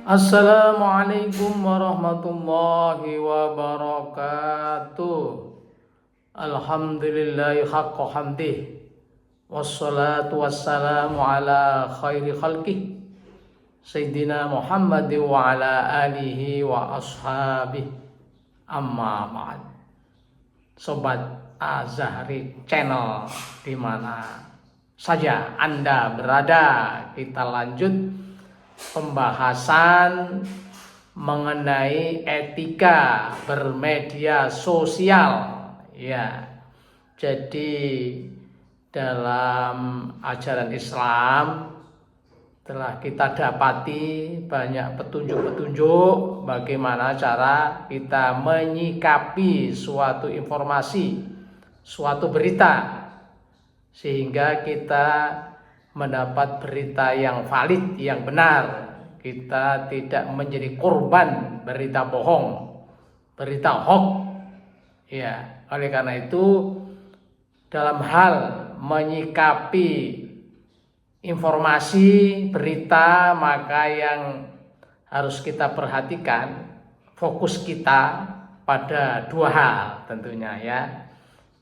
Assalamualaikum warahmatullahi wabarakatuh. Alhamdulillahi haqqa hamdih. Wassalatu wassalamu ala khairi khalqih Sayyidina Muhammad wa ala alihi wa ashabih. Amma ba'd. Sobat Azahri Channel di mana saja Anda berada, kita lanjut pembahasan mengenai etika bermedia sosial. Ya, jadi dalam ajaran Islam telah kita dapati banyak petunjuk-petunjuk bagaimana cara kita menyikapi suatu informasi, suatu berita, sehingga kita mendapat berita yang valid, yang benar. Kita tidak menjadi korban berita bohong, berita hoax. Ya, oleh karena itu dalam hal menyikapi informasi berita, maka yang harus kita perhatikan, fokus kita pada dua hal tentunya ya.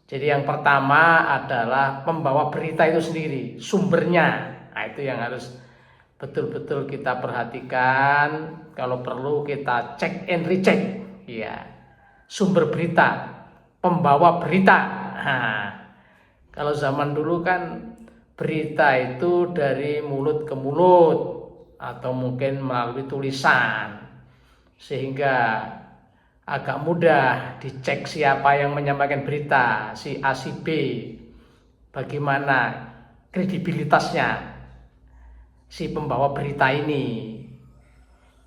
Jadi yang pertama adalah pembawa berita itu sendiri, sumbernya. Nah, itu yang harus betul-betul kita perhatikan. Kalau perlu kita cek and recheck ya. Sumber berita, pembawa berita. Nah, kalau zaman dulu kan berita itu dari mulut ke mulut atau mungkin melalui tulisan, sehingga agak mudah dicek siapa yang menyampaikan berita, si A si B, bagaimana kredibilitasnya si pembawa berita ini.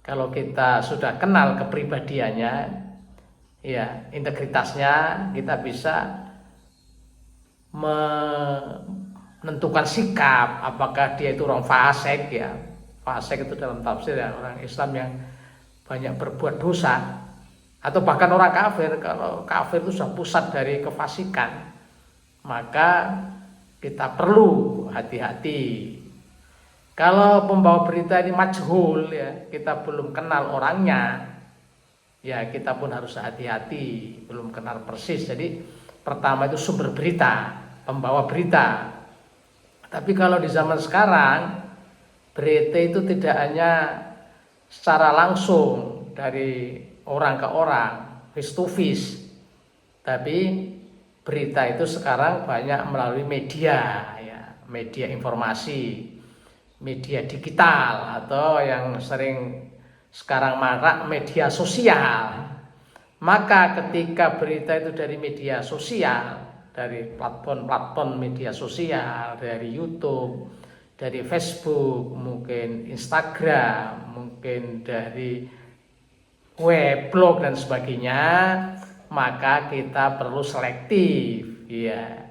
Kalau kita sudah kenal kepribadiannya, ya integritasnya, kita bisa menentukan sikap apakah dia itu orang fasik ya. Fasik itu dalam tafsir ya, orang Islam yang banyak berbuat dosa, atau bahkan orang kafir. Kalau kafir itu sudah pusat dari kefasikan, maka kita perlu hati-hati. Kalau pembawa berita ini majhul ya, kita belum kenal orangnya, ya kita pun harus hati-hati, belum kenal persis. Jadi pertama itu sumber berita, pembawa berita. Tapi kalau di zaman sekarang, berita itu tidak hanya secara langsung dari orang ke orang, face to face, tapi berita itu sekarang banyak melalui media ya, media informasi, media digital, atau yang sering sekarang marak media sosial. Maka ketika berita itu dari media sosial, dari platform-platform media sosial, dari YouTube, dari Facebook, mungkin Instagram, mungkin dari web, blog dan sebagainya, maka kita perlu selektif ya.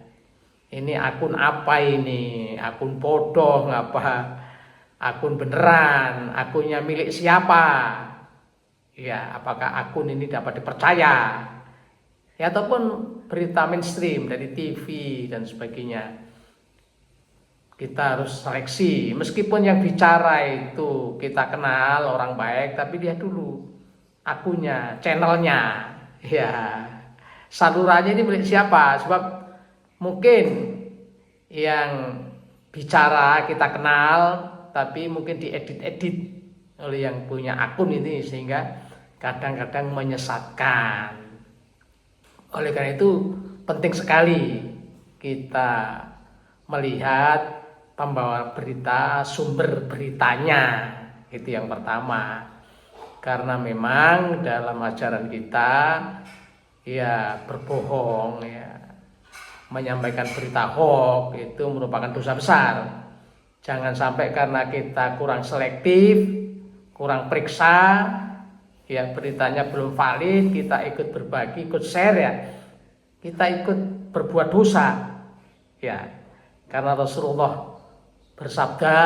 Ini akun apa ini? Akun bodoh ngapa? Akun beneran? Akunnya milik siapa? Ya, apakah akun ini dapat dipercaya? Ya, ataupun berita mainstream dari TV dan sebagainya. Kita harus seleksi. Meskipun yang bicara itu kita kenal orang baik, tapi lihat dulu akunnya, channelnya, ya salurannya ini milik siapa. Sebab mungkin yang bicara kita kenal, tapi mungkin diedit-edit oleh yang punya akun ini, sehingga kadang-kadang menyesatkan. Oleh karena itu penting sekali kita melihat pembawa berita, sumber beritanya. Itu yang pertama. Karena memang dalam ajaran kita ya berbohong ya, menyampaikan berita hoax itu merupakan dosa besar. Jangan sampai karena kita kurang selektif, kurang periksa, ya beritanya belum valid, kita ikut berbagi, ikut share ya, kita ikut berbuat dosa ya. Karena Rasulullah bersabda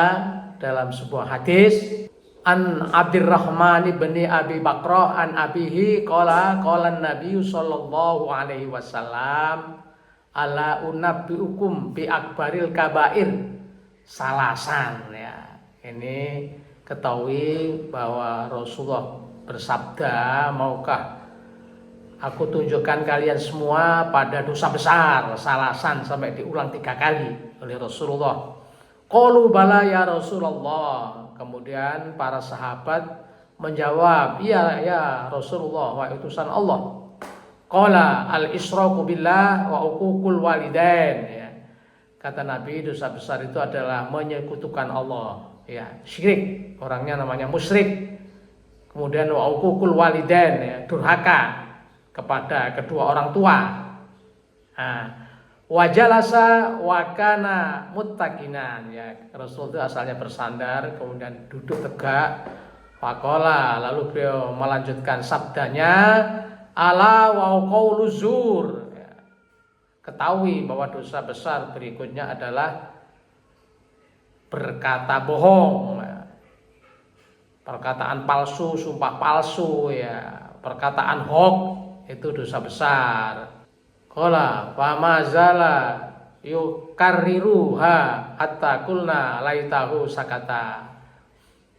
dalam sebuah hadis, an Abdurrahman bin Abi Bakrah an abihi qala Nabi sallallahu alaihi wasallam, ala unabbiukum bi akbaril kabair salasan ya. Ini ketahui bahwa Rasulullah bersabda, maukah aku tunjukkan kalian semua pada dosa besar, salasan sampai diulang 3 kali oleh Rasulullah. Qalu bala ya Rasulullah. Kemudian para sahabat menjawab, iya ya Rasulullah, wahai utusan Allah. Qala al-israku billah wa uququl walidain, ya. Kata Nabi, dosa besar itu adalah menyekutukan Allah, ya, syirik, orangnya namanya musyrik. Kemudian wa uququl walidain, ya, durhaka kepada kedua orang tua. Nah, wajalasa wakana muttaqinan, ya, Rasul itu asalnya bersandar kemudian duduk tegak. Faqala, lalu beliau melanjutkan sabdanya, ala wa qaulu zur, ya. Ketahui bahwa dosa besar berikutnya adalah berkata bohong, ya. Perkataan palsu, sumpah palsu, ya, perkataan hoax, itu dosa besar. Qala fa mazala yukarriruha hatta kulna laitahu sakata.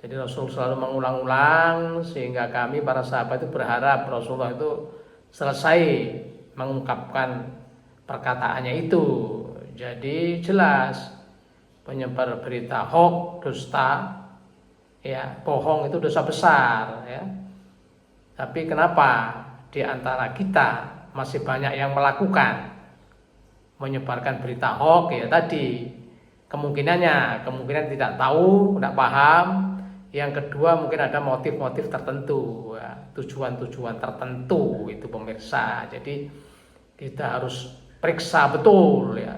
Jadi Rasul selalu mengulang-ulang sehingga kami para sahabat itu berharap Rasulullah itu selesai mengungkapkan perkataannya itu. Jadi jelas penyebar berita hoax, dusta, ya, bohong itu dosa besar, ya. Tapi kenapa di antara kita masih banyak yang melakukan menyebarkan berita hoax? Ya tadi kemungkinan tidak tahu, tidak paham. Yang kedua mungkin ada motif-motif tertentu, ya, tujuan-tujuan tertentu itu pemirsa. Jadi kita harus periksa betul, ya.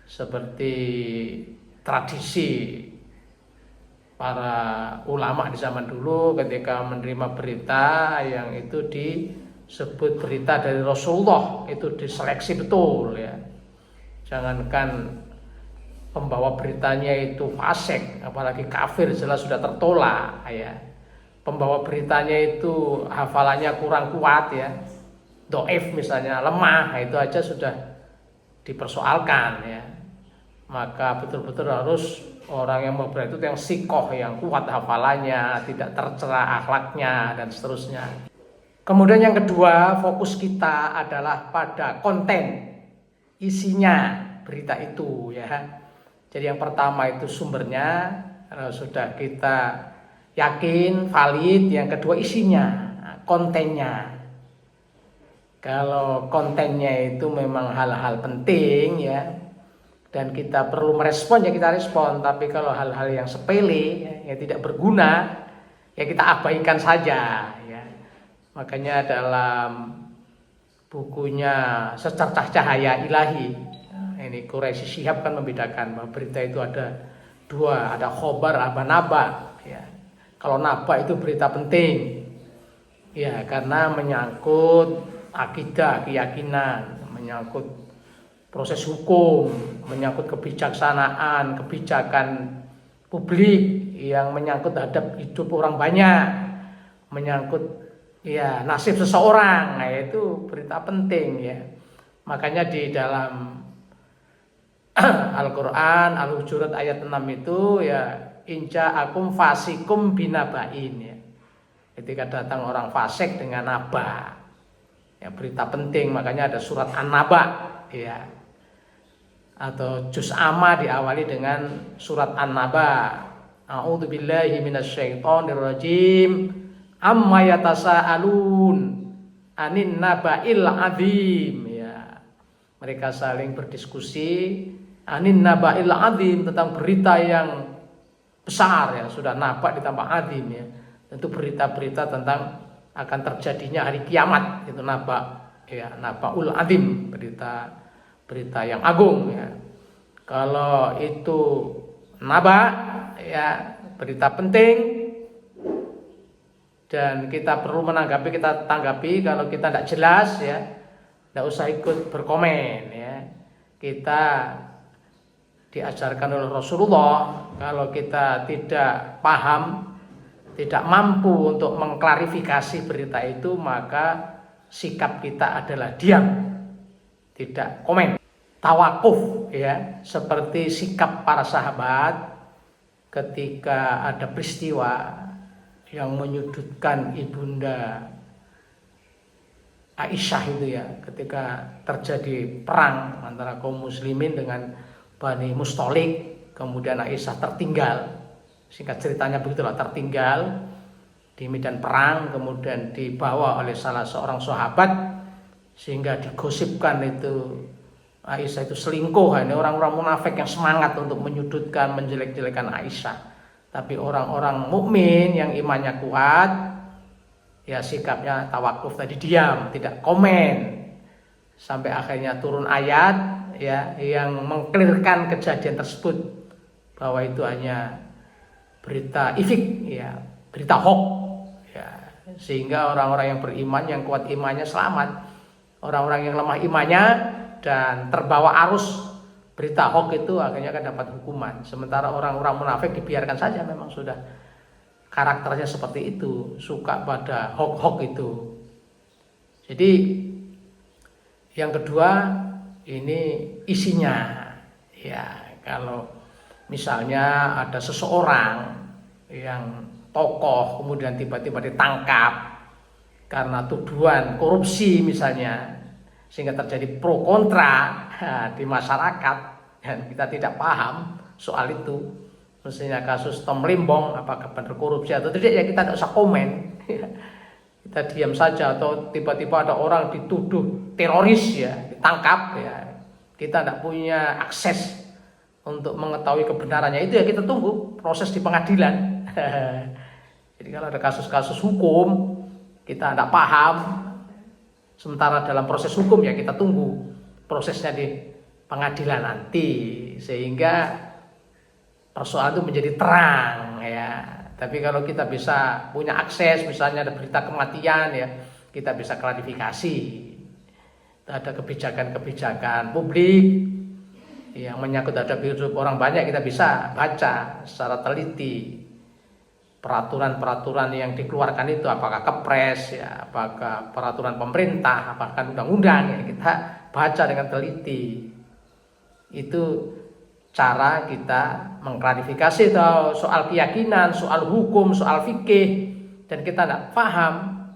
Seperti tradisi para ulama di zaman dulu ketika menerima berita yang itu disebut berita dari Rasulullah, itu diseleksi betul, ya. Jangankan pembawa beritanya itu fasik, apalagi kafir, jelas sudah tertolak, ya. Pembawa beritanya itu hafalannya kurang kuat, ya, doif misalnya, lemah, itu aja sudah dipersoalkan, ya. Maka betul-betul harus orang yang membawa itu yang sikoh, yang kuat hafalannya, tidak tercela akhlaknya dan seterusnya. Kemudian yang kedua, fokus kita adalah pada konten, isinya berita itu, ya. Jadi yang pertama itu sumbernya sudah kita yakin valid, yang kedua isinya, kontennya. Kalau kontennya itu memang hal-hal penting, ya, dan kita perlu merespon, ya kita respon. Tapi kalau hal-hal yang sepele, ya, yang tidak berguna, ya kita abaikan saja, ya. Makanya dalam bukunya Secercah Cahaya Ilahi, ini Quraisy Shihab kan membedakan bahwa berita itu ada dua, ada khobar, ada naba, ya. Kalau naba itu berita penting, ya, karena menyangkut akidah, keyakinan, menyangkut proses hukum, menyangkut kebijaksanaan, kebijakan publik yang menyangkut terhadap hidup orang banyak, menyangkut, ya, nasib seseorang. Nah, itu berita penting, ya. Makanya di dalam Al-Quran Al-Hujurat ayat 6 itu, ya, inja akum fasikum binabain, ya. Ketika datang orang fasik dengan naba, ya, berita penting. Makanya ada surat An-Naba, ya, atau juz amma diawali dengan surat An-Naba. A'udzubillahi minasyaitonirrajim. Amma yatasaalun anin naba'il azim, ya. Mereka saling berdiskusi anin naba'il azim, tentang berita yang besar, ya, sudah naba ditambah azim, ya. Tentu berita-berita tentang akan terjadinya hari kiamat, itu naba, ya, nabaul azim, berita yang agung, ya. Kalau itu naba, ya, berita penting dan kita perlu menanggapi, kita tanggapi. Kalau kita tidak jelas, ya, tidak usah ikut berkomen, ya. Kita diajarkan oleh Rasulullah, kalau kita tidak paham, tidak mampu untuk mengklarifikasi berita itu, maka sikap kita adalah diam, tidak komen, tawakuf, ya, seperti sikap para sahabat ketika ada peristiwa yang menyudutkan ibunda Aisyah itu ya, ketika terjadi perang antara kaum muslimin dengan Bani Mustalik, kemudian Aisyah tertinggal, singkat ceritanya begitulah, tertinggal di medan perang, kemudian dibawa oleh salah seorang sahabat sehingga digosipkan itu Aisyah itu selingkuh. Ini orang-orang munafik yang semangat untuk menyudutkan, menjelek-jelekan Aisyah. Tapi orang-orang mukmin yang imannya kuat, ya sikapnya tawakuf tadi, diam, tidak komen, sampai akhirnya turun ayat ya yang mengklirkan kejadian tersebut bahwa itu hanya berita ifik, ya berita hoax, ya sehingga orang-orang yang beriman, yang kuat imannya selamat. Orang-orang yang lemah imannya dan terbawa arus berita hoax itu akhirnya akan dapat hukuman. Sementara orang-orang munafik dibiarkan saja, memang sudah karakternya seperti itu, suka pada hoax-hoax itu. Jadi yang kedua ini isinya. Ya, kalau misalnya ada seseorang yang tokoh kemudian tiba-tiba ditangkap karena tuduhan korupsi misalnya, sehingga terjadi pro kontra di masyarakat dan kita tidak paham soal itu. Misalnya kasus Tom Limbong, apakah benar korupsi atau tidak, ya kita tidak usah komen. Kita diam saja. Atau tiba-tiba ada orang dituduh teroris, ya ditangkap, ya kita tidak punya akses untuk mengetahui kebenarannya. Itu ya kita tunggu proses di pengadilan. Jadi kalau ada kasus-kasus hukum kita tidak paham, sementara dalam proses hukum ya kita tunggu prosesnya di pengadilan nanti, sehingga persoalan itu menjadi terang ya. Tapi kalau kita bisa punya akses, misalnya ada berita kematian ya, kita bisa klarifikasi. Ada kebijakan-kebijakan publik yang menyangkut ada hidup orang banyak, kita bisa baca secara teliti peraturan-peraturan yang dikeluarkan itu, apakah kepres ya, apakah peraturan pemerintah, apakah undang-undang, ya kita baca dengan teliti. Itu cara kita mengklarifikasi soal keyakinan, soal hukum, soal fikih, dan kita tidak paham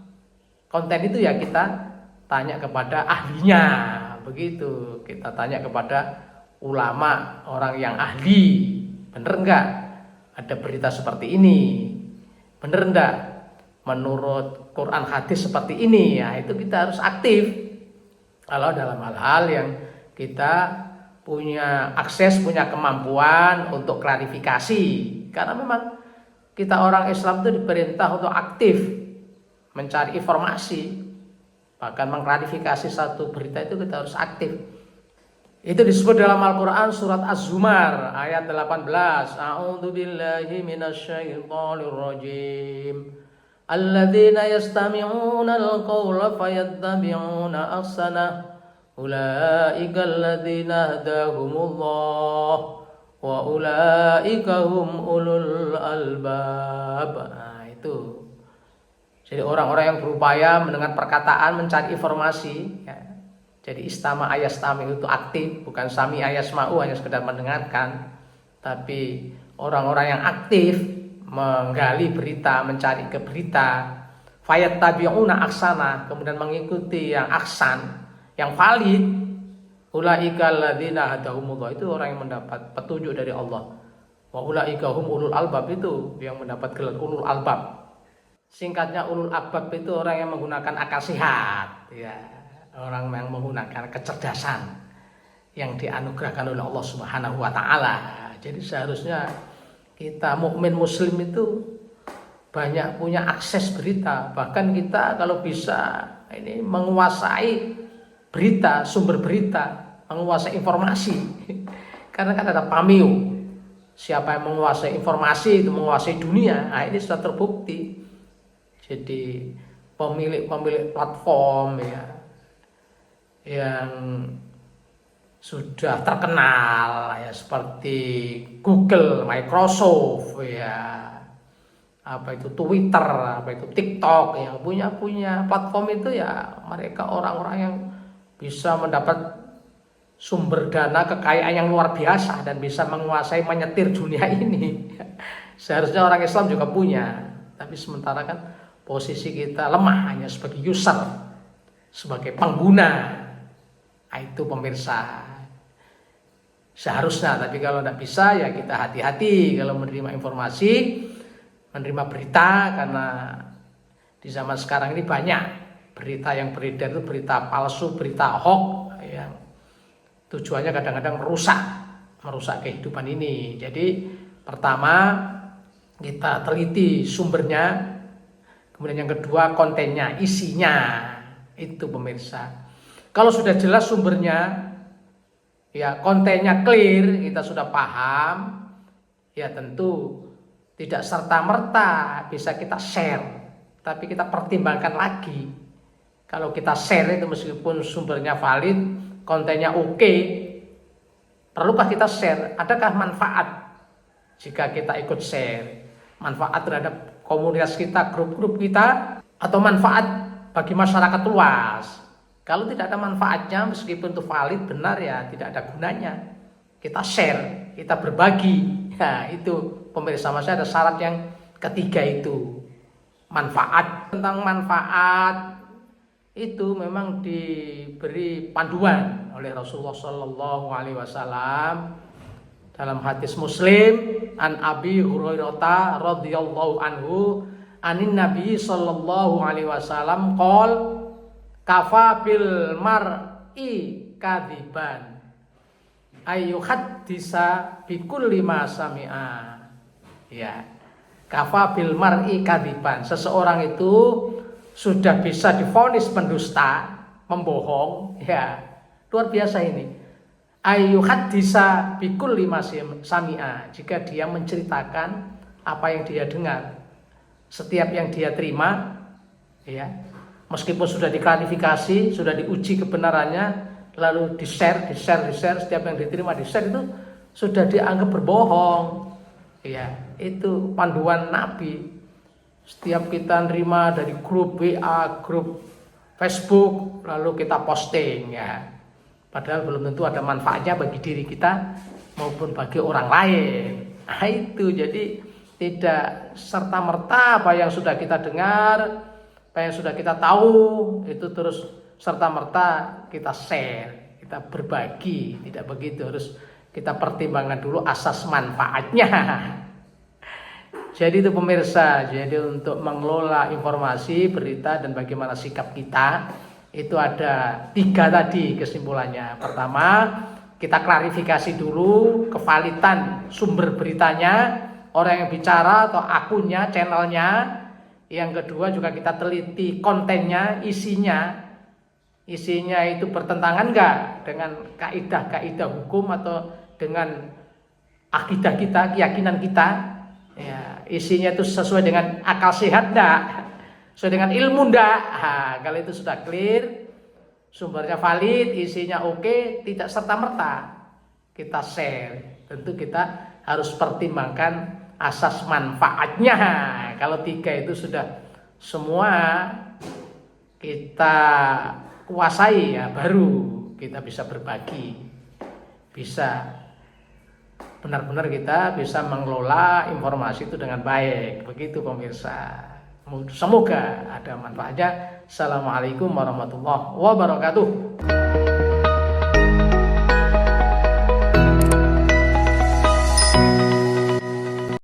konten itu ya kita tanya kepada ahlinya, begitu. Kita tanya kepada ulama, orang yang ahli, bener enggak ada berita seperti ini, bener enggak menurut Quran hadis seperti ini, ya itu kita harus aktif. Kalau dalam hal-hal yang kita punya akses, punya kemampuan untuk klarifikasi, karena memang kita orang Islam itu diperintah untuk aktif mencari informasi, bahkan mengklarifikasi satu berita itu kita harus aktif. Itu disebut dalam Al-Quran surat Az-Zumar ayat 18. A'udzu billahi minasyaitonir rajim. Alladzina yastami'una al-qawla fayattabi'una ahsanah. Ulaika alladzina hadahumullah wa ulaika hum ulul albab. Nah, itu. Jadi orang-orang yang berupaya mendengar perkataan, mencari informasi, ya. Jadi istama ayastami itu aktif, bukan sami ayasma'u hanya sekedar mendengarkan, tapi orang-orang yang aktif menggali berita, mencari ke berita, fayattabi'una ahsana, kemudian mengikuti yang ahsan, yang valid. Ulaika alladzina hadahumullah, itu orang yang mendapat petunjuk dari Allah. Wa ulaika hum ulul albab, itu yang mendapat gelar ulul albab. Singkatnya ulul albab itu orang yang menggunakan akal sehat, ya, orang yang menggunakan kecerdasan yang dianugerahkan oleh Allah Subhanahu wa taala. Jadi seharusnya kita mukmin muslim itu banyak punya akses berita, bahkan kita kalau bisa ini menguasai berita, sumber berita, menguasai informasi. Karena kan ada pameo. Siapa yang menguasai informasi itu menguasai dunia. Nah, ini sudah terbukti. Jadi pemilik-pemilik platform ya yang sudah terkenal ya seperti Google, Microsoft ya, apa itu Twitter, apa itu TikTok, yang punya platform itu ya mereka orang-orang yang bisa mendapat sumber dana kekayaan yang luar biasa dan bisa menguasai menyetir dunia ini. Seharusnya orang Islam juga punya, tapi sementara kan posisi kita lemah hanya sebagai user, sebagai pengguna. Nah, itu pemirsa. Seharusnya, tapi kalau tidak bisa ya kita hati-hati kalau menerima informasi, menerima berita, karena di zaman sekarang ini banyak berita yang beredar itu berita palsu, berita hoax yang tujuannya kadang-kadang merusak kehidupan ini. Jadi pertama kita teliti sumbernya, kemudian yang kedua kontennya, isinya, itu pemirsa. Kalau sudah jelas sumbernya, ya kontennya clear, kita sudah paham, ya tentu tidak serta-merta bisa kita share, tapi kita pertimbangkan lagi. Kalau kita share itu meskipun sumbernya valid, kontennya oke, perlukah kita share? Adakah manfaat jika kita ikut share? Manfaat terhadap komunitas kita, grup-grup kita, atau manfaat bagi masyarakat luas? Kalau tidak ada manfaatnya, meskipun itu valid, benar, ya tidak ada gunanya. Kita share, kita berbagi. Nah, itu pemirsa, masih ada syarat yang ketiga itu. Manfaat. Tentang manfaat itu memang diberi panduan oleh Rasulullah Shallallahu Alaihi Wasallam dalam hadis Muslim an Abi Hurairah radhiyallahu anhu anin Nabi Shallallahu Alaihi Wasallam qol kafa bil mar'i kadiban ayyuhaddisa bikulli ma sami'a. Ya, kafa bil mar'i kadiban, seseorang itu sudah bisa divonis pendusta, membohong, ya luar biasa ini. Ayyuhaddisa bikulli ma sami'a, jika dia menceritakan apa yang dia dengar, setiap yang dia terima, ya meskipun sudah diklarifikasi, sudah diuji kebenarannya, lalu di-share, setiap yang diterima di-share itu sudah dianggap berbohong. Ya, itu panduan Nabi. Setiap kita nerima dari grup WA, grup Facebook, lalu kita posting, ya. Padahal belum tentu ada manfaatnya bagi diri kita maupun bagi orang lain. Nah, itu jadi tidak serta-merta apa yang sudah kita dengar, apa yang sudah kita tahu itu terus serta-merta kita share, kita berbagi. Tidak begitu, harus kita pertimbangkan dulu asas manfaatnya. Jadi itu pemirsa, jadi untuk mengelola informasi, berita, dan bagaimana sikap kita, itu ada 3 tadi kesimpulannya. Pertama, kita klarifikasi dulu kevalitan sumber beritanya, orang yang bicara atau akunnya, channelnya. Yang kedua juga kita teliti kontennya, isinya itu bertentangan enggak dengan kaidah-kaidah hukum atau dengan akidah kita, keyakinan kita. Ya, isinya itu sesuai dengan akal sehat enggak? Sesuai dengan ilmu enggak? Nah, kalau itu sudah clear, sumbernya valid, isinya oke, tidak serta-merta kita share. Tentu kita harus pertimbangkan asas manfaatnya. Kalau 3 itu sudah semua kita kuasai, ya baru kita bisa berbagi, bisa benar-benar kita bisa mengelola informasi itu dengan baik. Begitu pemirsa, semoga ada manfaatnya. Assalamualaikum warahmatullahi wabarakatuh.